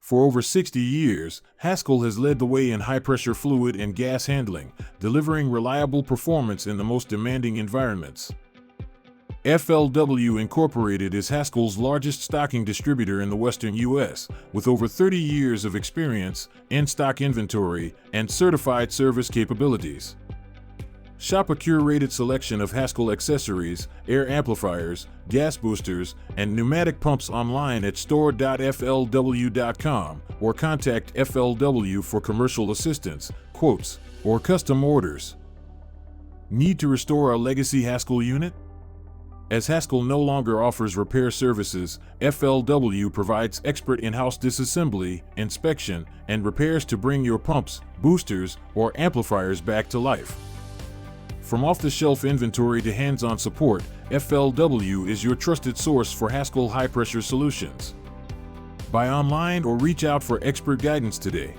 For over 60 years, Haskel has led the way in high-pressure fluid and gas handling, delivering reliable performance in the most demanding environments. FLW Incorporated is Haskel's largest stocking distributor in the western U.S., with over 30 years of experience, in-stock inventory, and certified service capabilities. Shop a curated selection of Haskel accessories, air amplifiers, gas boosters, and pneumatic pumps online at store.flw.com or contact FLW for commercial assistance, quotes, or custom orders. Need to restore a legacy Haskel unit? As Haskel no longer offers repair services, FLW provides expert in-house disassembly, inspection, and repairs to bring your pumps, boosters, or amplifiers back to life. From off-the-shelf inventory to hands-on support, FLW is your trusted source for Haskel high-pressure solutions. Buy online or reach out for expert guidance today.